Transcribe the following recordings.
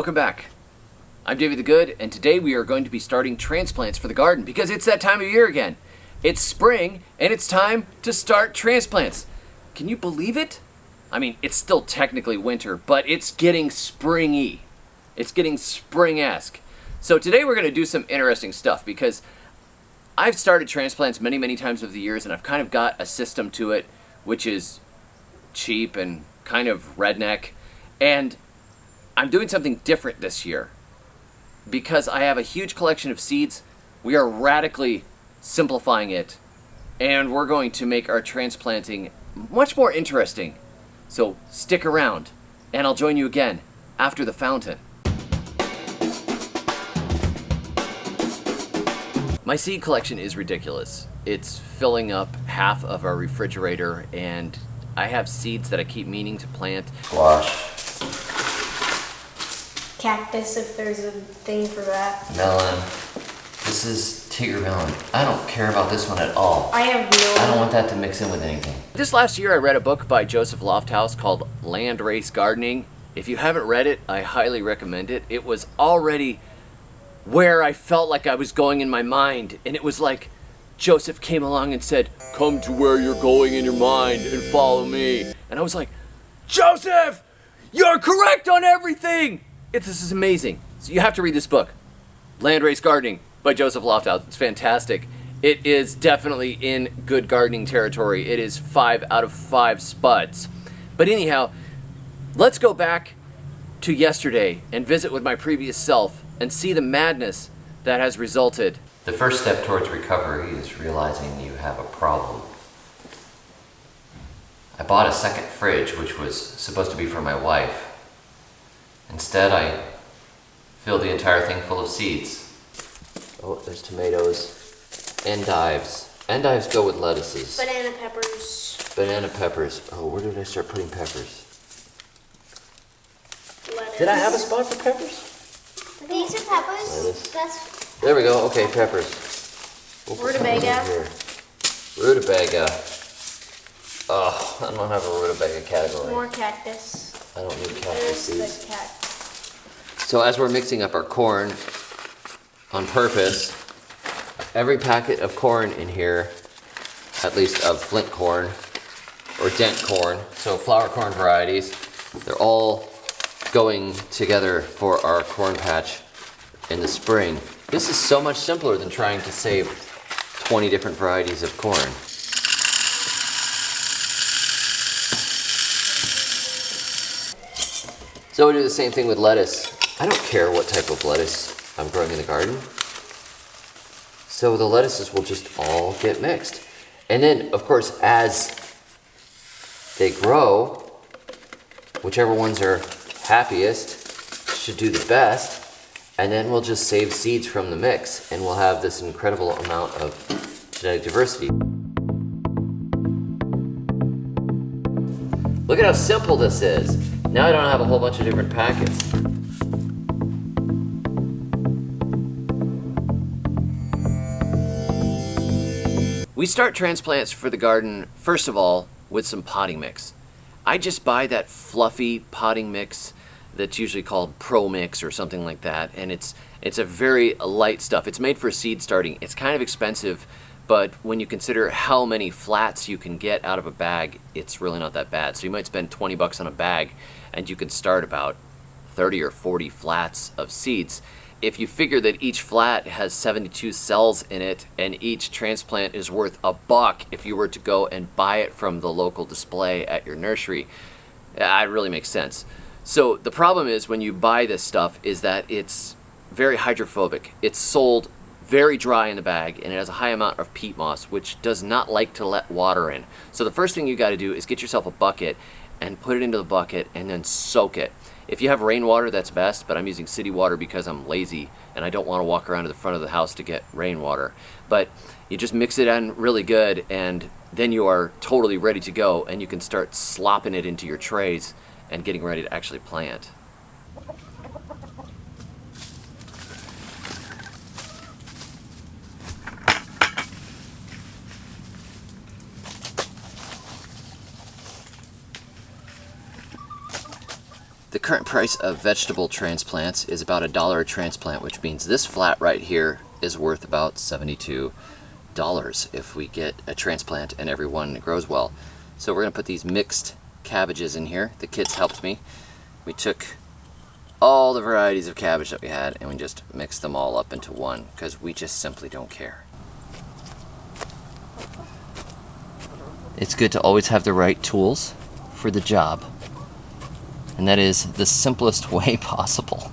Welcome back. I'm David the Good, and today we are going to be starting transplants for the garden because it's that time of year again. It's spring, and it's time to start transplants. Can you believe it? I mean, it's still technically winter, but it's getting springy. It's getting spring-esque. So today we're going to do some interesting stuff because I've started transplants many times over the years, and I've kind of got a system to it, which is cheap and kind of redneck. And I'm doing something different this year. Because I have a huge collection of seeds, we are radically simplifying it, and we're going to make our transplanting much more interesting. So stick around, and I'll join you again after the fountain. My seed collection is ridiculous. It's filling up half of our refrigerator, and I have seeds that I keep meaning to plant. Squash. Cactus, if there's a thing for that. Melon. This is Tigger melon. I don't care about this one at all. I have no. I don't want that to mix in with anything. This last year I read a book by Joseph Lofthouse called Landrace Gardening. If you haven't read it, I highly recommend it. It was already where I felt like I was going in my mind, and it was like Joseph came along and said, "Come to where you're going in your mind and follow me." And I was like, "Joseph, you're correct on everything!" This is amazing. So you have to read this book, Landrace Gardening by Joseph Lofthouse. It's fantastic. It is definitely in good gardening territory. It is 5 out of 5 spuds. But anyhow, let's go back to yesterday and visit with my previous self and see the madness that has resulted. The first step towards recovery is realizing you have a problem. I bought a second fridge, which was supposed to be for my wife. Instead, I filled the entire thing full of seeds. Oh, there's tomatoes. Endives. Endives go with lettuces. Banana peppers. Banana peppers. Oh, where did I start putting peppers? Lettuce. Did I have a spot for peppers? These are peppers. Lettuce. That's There we go. Okay, peppers. We'll put Rutabaga. some here. Rutabaga. Oh, I don't have a rutabaga category. More cactus. I don't need cactus There's seeds. the cat. So as we're mixing up our corn on purpose, every packet of corn in here, at least of flint corn or dent corn, so flour corn varieties, they're all going together for our corn patch in the spring. This is so much simpler than trying to save 20 different varieties of corn. So we do the same thing with lettuce. I don't care what type of lettuce I'm growing in the garden. So the lettuces will just all get mixed. And then, of course, as they grow, whichever ones are happiest should do the best. And then we'll just save seeds from the mix, and we'll have this incredible amount of genetic diversity. Look at how simple this is. Now I don't have a whole bunch of different packets. We start transplants for the garden, first of all, with some potting mix. I just buy that fluffy potting mix that's usually called Pro Mix or something like that, and it's a very light stuff. It's made for seed starting. It's kind of expensive, but when you consider how many flats you can get out of a bag, it's really not that bad. So you might spend 20 bucks on a bag, and you can start about 30 or 40 flats of seeds. If you figure that each flat has 72 cells in it, and each transplant is worth $1 if you were to go and buy it from the local display at your nursery, it really makes sense. So the problem is when you buy this stuff is that it's very hydrophobic. It's sold very dry in the bag, and it has a high amount of peat moss, which does not like to let water in. So the first thing you got to do is get yourself a bucket and put it into the bucket and then soak it. If you have rainwater, that's best, but I'm using city water because I'm lazy and I don't want to walk around to the front of the house to get rainwater. But you just mix it in really good, and then you are totally ready to go, and you can start slopping it into your trays and getting ready to actually plant. current price of vegetable transplants is about $1 a transplant, which means this flat right here is worth about $72 if we get a transplant and everyone grows well. So we're going to put these mixed cabbages in here. The kids helped me. We took all the varieties of cabbage that we had and we just mixed them all up into one because we just simply don't care. It's good to always have the right tools for the job, and that is the simplest way possible.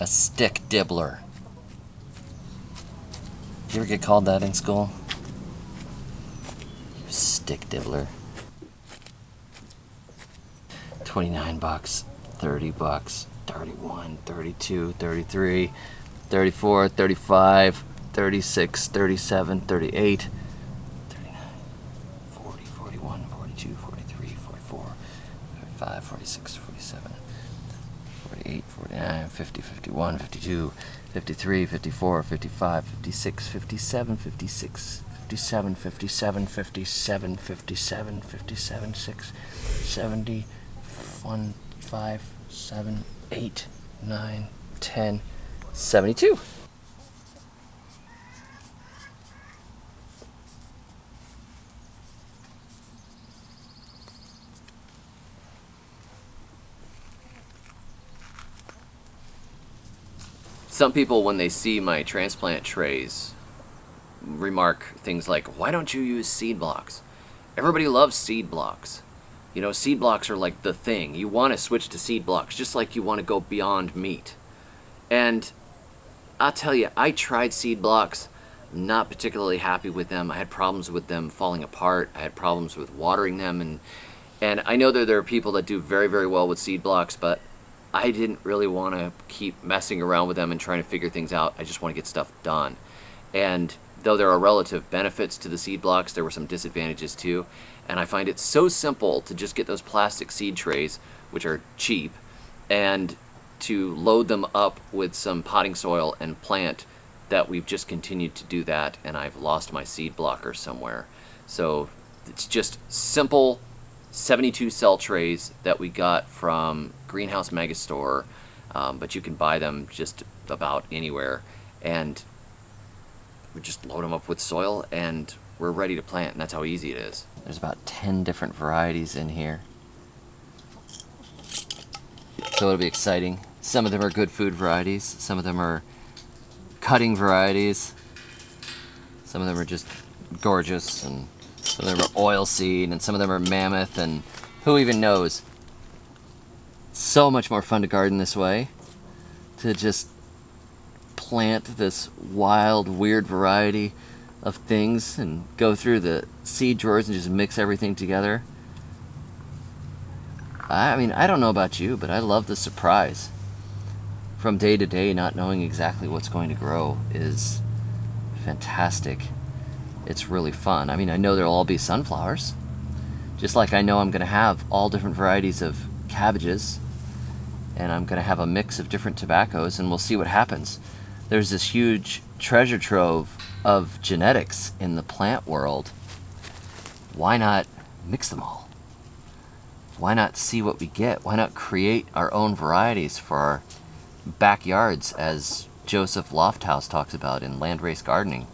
A stick dibbler. You ever get called that in school? You stick dibbler. 29 bucks, 30 bucks, 31, 32, 33, 34, 35, 36, 37, 38, 39, 40, 41, 42, 43, 44, 45, 46, 47, 48, 49, 50, 51, 52, 53, 54, 55, 56, 57, 56, 57, 57, 57, 57, 57, 6, 70, 1, 5, 7, 8, 9, 10, 72. Some people, when they see my transplant trays, remark things like, why don't you use seed blocks? Everybody loves seed blocks. You know, seed blocks are like the thing. You want to switch to seed blocks just like you want to go beyond meat. And I'll tell you, I tried seed blocks, not particularly happy with them. I had problems with them falling apart. I had problems with watering them. And I know that there are people that do very, very well with seed blocks, but I didn't really want to keep messing around with them and trying to figure things out. I just want to get stuff done. And though there are relative benefits to the seed blocks, there were some disadvantages too. And I find it so simple to just get those plastic seed trays, which are cheap, and to load them up with some potting soil and plant, that we've just continued to do that, and I've lost my seed blocker somewhere. So it's just simple 72 cell trays that we got from Greenhouse Megastore, but you can buy them just about anywhere, and we just load them up with soil and we're ready to plant, and that's how easy it is. There's about 10 different varieties in here, so it'll be exciting. Some of them are good food varieties, some of them are cutting varieties, some of them are just gorgeous, and some of them are oil seed, and some of them are mammoth, and who even knows. So much more fun to garden this way, to just plant this wild, weird variety of things and go through the seed drawers and just mix everything together. I mean, I don't know about you, but I love the surprise. From day to day, not knowing exactly what's going to grow is fantastic. It's really fun. I mean, I know there'll all be sunflowers, just like I know I'm going to have all different varieties of cabbages, and I'm going to have a mix of different tobaccos, and we'll see what happens. There's this huge treasure trove of genetics in the plant world. Why not mix them all? Why not see what we get? Why not create our own varieties for our backyards, as Joseph Lofthouse talks about in Landrace Gardening?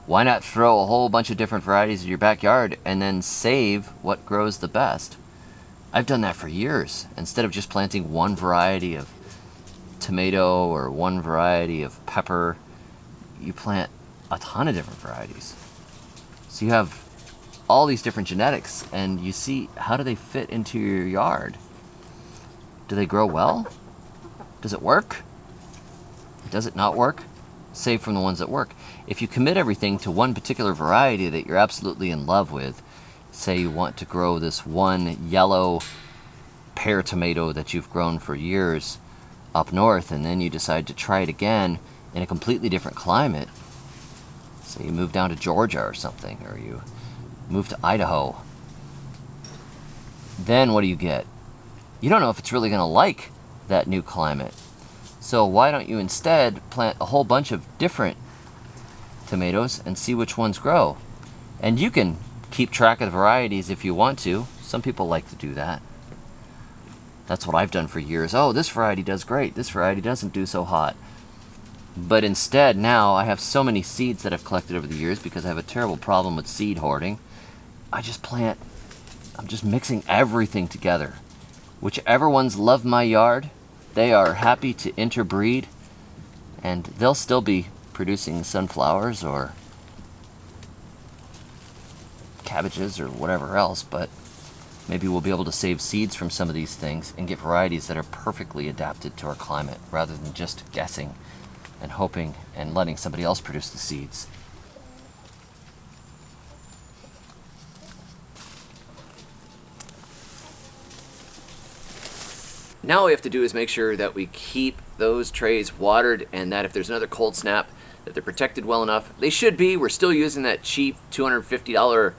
Why not throw a whole bunch of different varieties in your backyard and then save what grows the best? I've done that for years. Instead of just planting one variety of tomato or one variety of pepper, you plant a ton of different varieties. So you have all these different genetics, and you see, how do they fit into your yard? Do they grow well? Does it work? Does it not work? Save from the ones that work. If you commit everything to one particular variety that you're absolutely in love with, say you want to grow this one yellow pear tomato that you've grown for years up north, and then you decide to try it again in a completely different climate. Say you move down to Georgia or something, or you move to Idaho. Then what do you get? You don't know if it's really going to like that new climate. So why don't you instead plant a whole bunch of different tomatoes and see which ones grow? And you can keep track of the varieties if you want to. Some people like to do that. That's what I've done for years. Oh, this variety does great. This variety doesn't do so hot. But instead, now I have so many seeds that I've collected over the years because I have a terrible problem with seed hoarding. I just plant. I'm just mixing everything together. Whichever ones love my yard, they are happy to interbreed, and they'll still be producing sunflowers or cabbages or whatever else, but maybe we'll be able to save seeds from some of these things and get varieties that are perfectly adapted to our climate rather than just guessing and hoping and letting somebody else produce the seeds. Now all we have to do is make sure that we keep those trays watered and that if there's another cold snap, that they're protected well enough. They should be. We're still using that cheap $250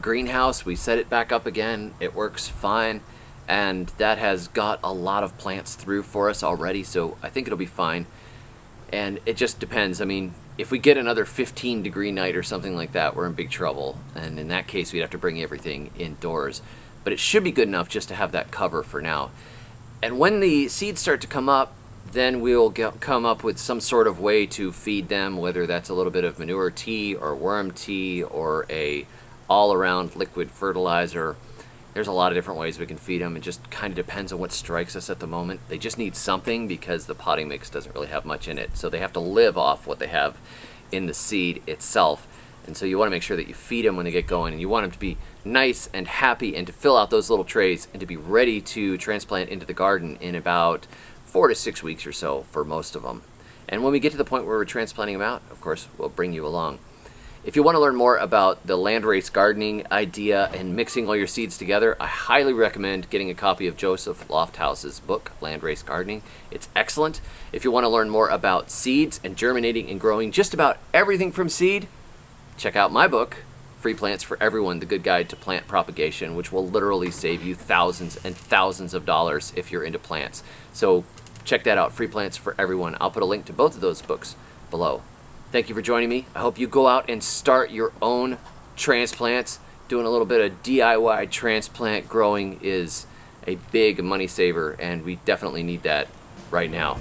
greenhouse. We set it back up again. It works fine. And that has got a lot of plants through for us already, so I think it'll be fine. And it just depends. I mean, if we get another 15-degree night or something like that, we're in big trouble. And in that case, we'd have to bring everything indoors. But it should be good enough just to have that cover for now. And when the seeds start to come up, then we'll come up with some sort of way to feed them, whether that's a little bit of manure tea or worm tea or a all-around liquid fertilizer. There's a lot of different ways we can feed them. It just kind of depends on what strikes us at the moment. They just need something because the potting mix doesn't really have much in it. So they have to live off what they have in the seed itself. And so you want to make sure that you feed them when they get going, and you want them to be nice and happy and to fill out those little trays and to be ready to transplant into the garden in about 4 to 6 weeks or so for most of them. And when we get to the point where we're transplanting them out, of course, we'll bring you along. If you want to learn more about the Landrace Gardening idea and mixing all your seeds together, I highly recommend getting a copy of Joseph Lofthouse's book, Landrace Gardening. It's excellent. If you want to learn more about seeds and germinating and growing just about everything from seed, check out my book, Free Plants for Everyone, The Good Guide to Plant Propagation, which will literally save you thousands and thousands of dollars if you're into plants. So check that out, Free Plants for Everyone. I'll put a link to both of those books below. Thank you for joining me. I hope you go out and start your own transplants. Doing a little bit of DIY transplant growing is a big money saver, and we definitely need that right now.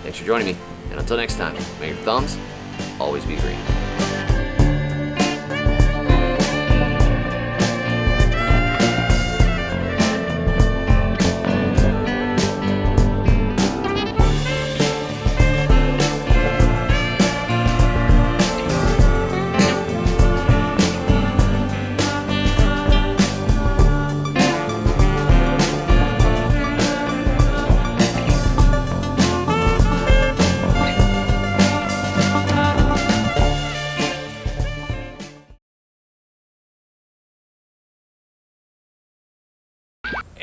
Thanks for joining me, and until next time, may your thumbs always be green.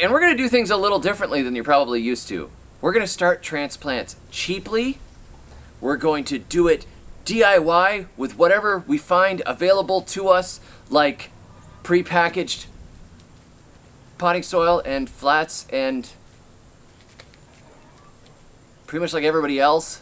And we're going to do things a little differently than you're probably used to. We're going to start transplants cheaply. We're going to do it DIY with whatever we find available to us, like pre-packaged potting soil and flats and pretty much like everybody else.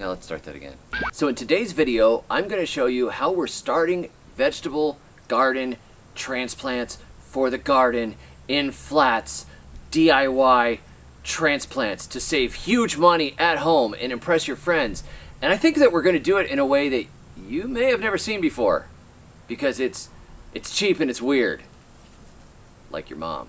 Yeah, let's start that again. So in today's video, I'm going to show you how we're starting vegetable garden transplants for the garden in flats, DIY transplants to save huge money at home and impress your friends. And I think that we're going to do it in a way that you may have never seen before because it's cheap and it's weird, like your mom.